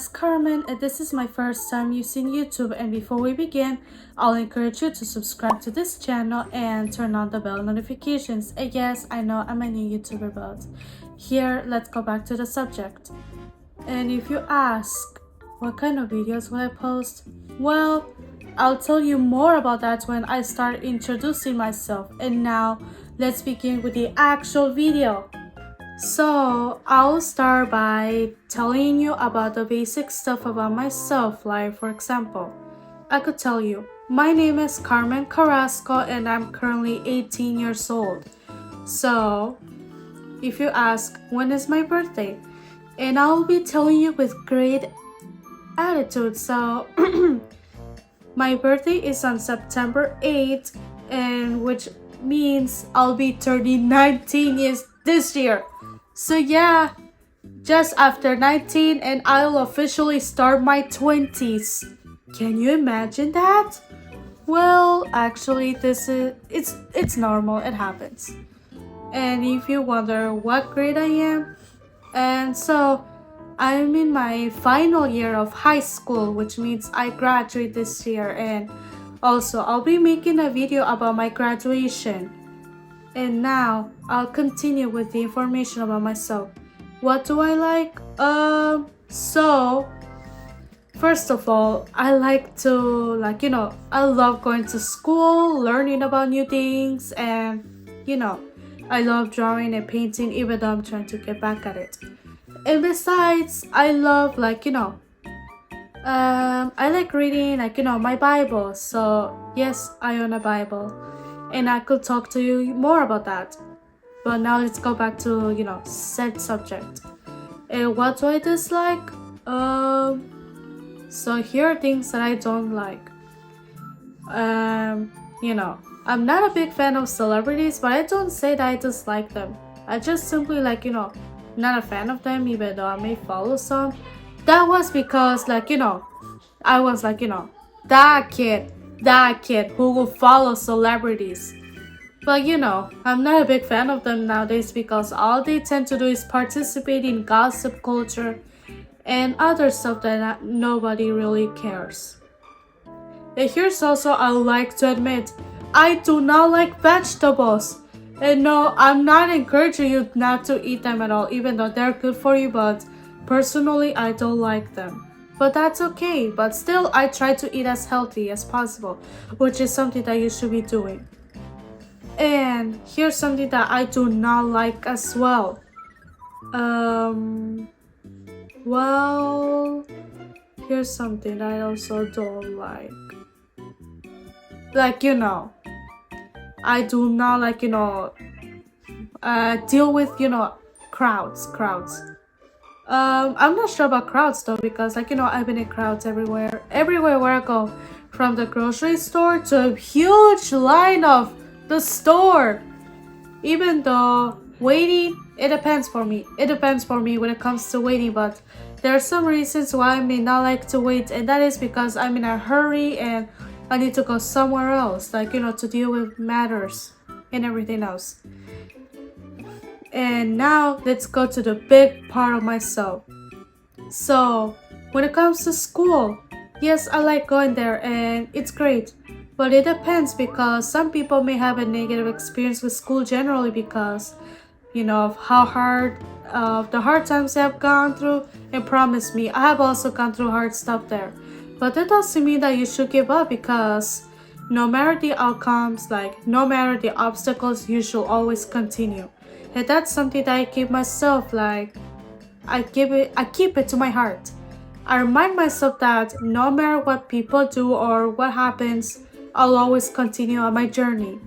is Carmen and this is my first time using YouTube, and before we begin, I'll encourage you to subscribe to this channel and turn on the bell notifications. And yes, I know I'm a new YouTuber, but here, let's go back to the subject. And if you ask, what kind of videos will I post? Well, I'll tell you more about that when I start introducing myself. And now, let's begin with the actual video. So, I'll start by telling you about the basic stuff about myself, like for example, I could tell you, my name is Carmen Carrasco and I'm currently 18 years old. So, if you ask, when is my birthday? And I'll be telling you with great attitude. So, my birthday is on September 8th, and which means I'll be turning 19 years this year. So yeah, just after 19 and I'll officially start my 20s. Can you imagine that? Well, actually it's normal, it happens. And if you wonder what grade I am, and so I'm in my final year of high school, which means I graduate this year, and also I'll be making a video about my graduation. And now, I'll continue with the information about myself. What do I like? So, first of all, I like to, I love going to school, learning about new things, and, I love drawing and painting even though I'm trying to get back at it. And besides, I love, I like reading, my Bible. So, yes, I own a Bible. And I could talk to you more about that. But now let's go back to, said subject. And what do I dislike? So here are things that I don't like. I'm not a big fan of celebrities, but I don't say that I dislike them. I just simply not a fan of them, even though I may follow some. That was because, I was that kid who will follow celebrities. But I'm not a big fan of them nowadays because all they tend to do is participate in gossip culture and other stuff that nobody really cares. And here's also, I like to admit, I do not like vegetables. And no, I'm not encouraging you not to eat them at all, even though they're good for you, but personally, I don't like them. But that's okay, but still I try to eat as healthy as possible, which is something that you should be doing. And here's something that I do not like as well. Well, here's something that I also don't like. I do not deal with, crowds. I'm not sure about crowds though, because I've been in crowds everywhere where I go, from the grocery store to a huge line of the store. Even though waiting, it depends for me when it comes to waiting, but there are some reasons why I may not like to wait, and that is because I'm in a hurry and I need to go somewhere else, to deal with matters and everything else. And now let's go to the big part of myself. So, when it comes to school, yes, I like going there and it's great. But it depends, because some people may have a negative experience with school generally because, of how hard, the hard times they have gone through. And promise me, I have also gone through hard stuff there. But that doesn't mean that you should give up, because no matter the outcomes, no matter the obstacles, you should always continue. And that's something that I keep myself, I keep it to my heart. I remind myself that no matter what people do or what happens, I'll always continue on my journey.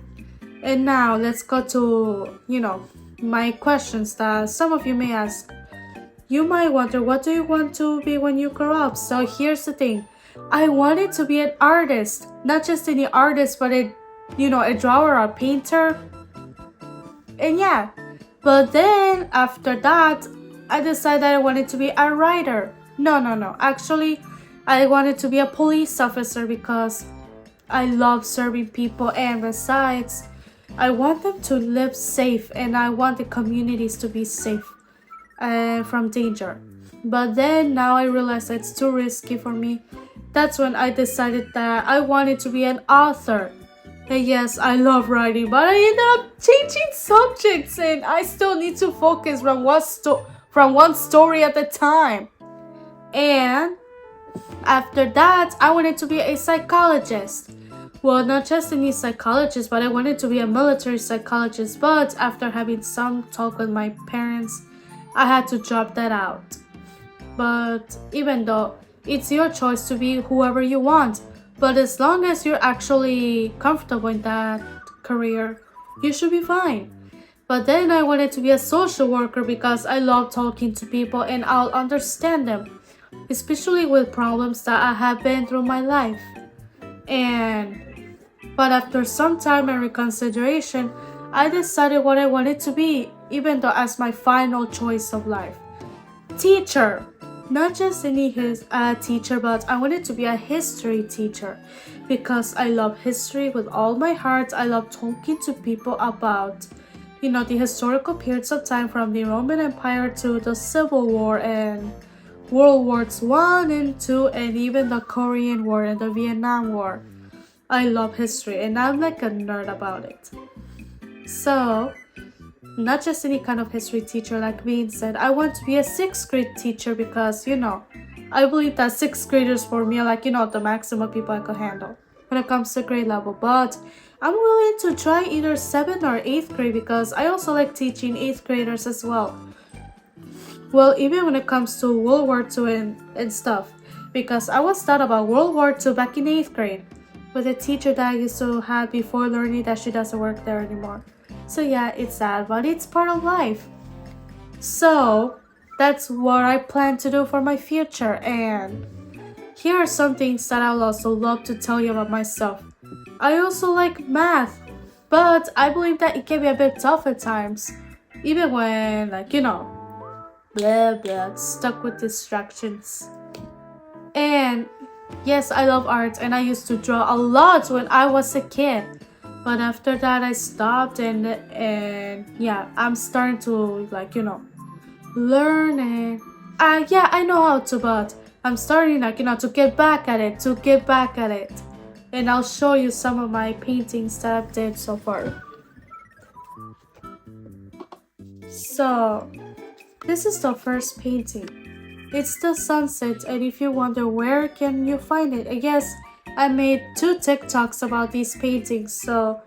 And now let's go to, my questions that some of you may ask. You might wonder, what do you want to be when you grow up? So here's the thing. I wanted to be an artist, not just any artist, but a drawer, a painter. And yeah, but then after that, I decided I wanted to be a writer. No. Actually, I wanted to be a police officer because I love serving people, and besides, I want them to live safe and I want the communities to be safe from danger. But then now I realize it's too risky for me. That's when I decided that I wanted to be an author. And yes, I love writing, but I ended up changing subjects and I still need to focus from one story at a time. And after that, I wanted to be a psychologist. Well, not just any psychologist, but I wanted to be a military psychologist. But after having some talk with my parents, I had to drop that out. But even though it's your choice to be whoever you want, but as long as you're actually comfortable in that career, you should be fine. But then I wanted to be a social worker because I love talking to people and I'll understand them, especially with problems that I have been through my life. But after some time and reconsideration, I decided what I wanted to be, even though as my final choice of life. Teacher. Not just any teacher, but I wanted to be a history teacher because I love history with all my heart. I love talking to people about, the historical periods of time from the Roman Empire to the Civil War and World Wars One and Two, and even the Korean War and the Vietnam War. I love history and I'm like a nerd about it. So, not just any kind of history teacher like me said, I want to be a sixth grade teacher because, I believe that sixth graders for me are like, the maximum people I could handle when it comes to grade level. But I'm willing to try either 7th or 8th grade because I also like teaching 8th graders as well. Well, even when it comes to World War II and stuff, because I was taught about World War II back in 8th grade with a teacher that I used to have before learning that she doesn't work there anymore. So yeah, it's sad, but it's part of life. So that's what I plan to do for my future. And here are some things that I'll also love to tell you about myself. I also like math, but I believe that it can be a bit tough at times. Even when, blah blah, stuck with distractions. And yes, I love art and I used to draw a lot when I was a kid. But after that I stopped and yeah, I'm starting to learn and yeah, I know how to, but I'm starting to get back at it. And I'll show you some of my paintings that I've did so far. So this is the first painting. It's the sunset, and if you wonder where can you find it, I guess I made 2 TikToks about these paintings, so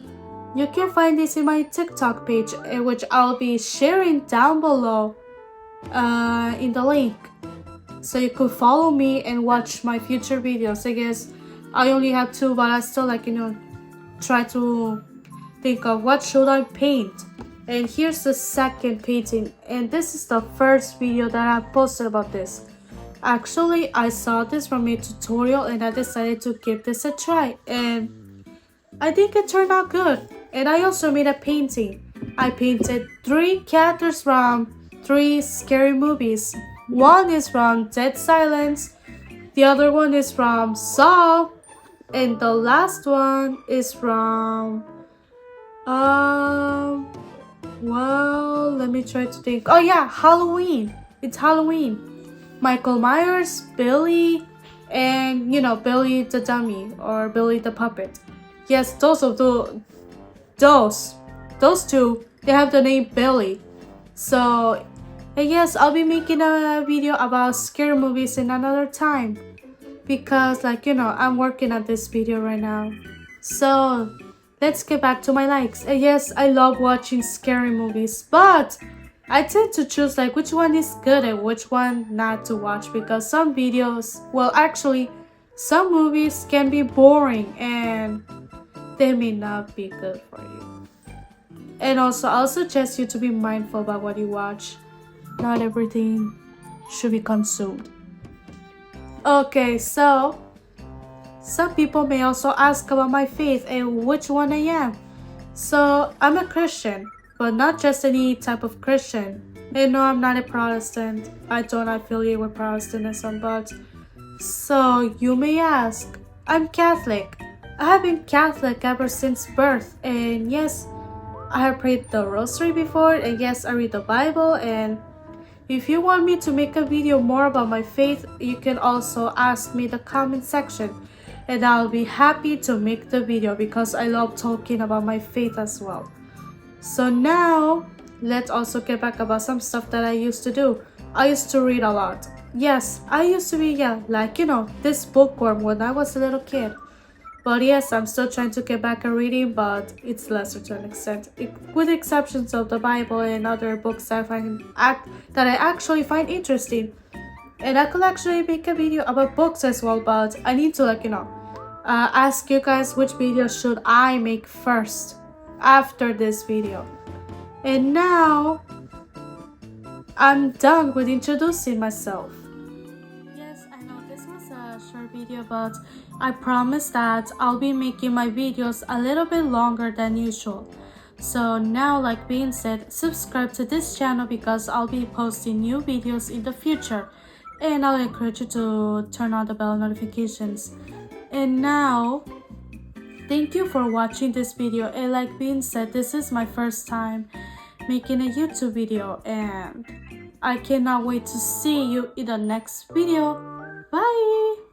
you can find this in my TikTok page, which I'll be sharing down below in the link. So you could follow me and watch my future videos. I guess I only have 2, but I still try to think of what should I paint. And here's the second painting, and this is the first video that I posted about this. Actually, I saw this from a tutorial and I decided to give this a try, and I think it turned out good. And I also made a painting. I painted 3 characters from 3 scary movies. One is from Dead Silence, the other one is from Saw, and the last one is from well, let me try to think. Oh yeah, Halloween. It's Halloween. Michael Myers, Billy, and Billy the Dummy or Billy the Puppet. Yes, those 2, they have the name Billy. So yes, I'll be making a video about scary movies in another time because I'm working on this video right now. So let's get back to my likes. Yes, I love watching scary movies, but I tend to choose which one is good and which one not to watch because some videos, well actually, some movies can be boring and they may not be good for you. And also, I'll suggest you to be mindful about what you watch. Not everything should be consumed. Okay, so some people may also ask about my faith and which one I am. So I'm a Christian, but not just any type of Christian. And no, I'm not a Protestant. I don't affiliate with Protestantism, but so you may ask, I'm Catholic. I have been Catholic ever since birth, and yes, I have prayed the rosary before, and yes, I read the Bible, and If you want me to make a video more about my faith, you can also ask me in the comment section, and I'll be happy to make the video because I love talking about my faith as well. So now, let's also get back about some stuff that I used to do. I used to read a lot. Yes, I used to be, this bookworm when I was a little kid. But yes, I'm still trying to get back at reading, but it's lesser to an extent. With exceptions of the Bible and other books that I actually find interesting. And I could actually make a video about books as well, but I need to ask you guys which video should I make first after this video. And now, I'm done with introducing myself. Yes, I know this was a short video, but I promise that I'll be making my videos a little bit longer than usual. So now, like being said, subscribe to this channel because I'll be posting new videos in the future. And I'll encourage you to turn on the bell notifications. And now, thank you for watching this video. And like being said, this is my first time making a YouTube video, and I cannot wait to see you in the next video. Bye!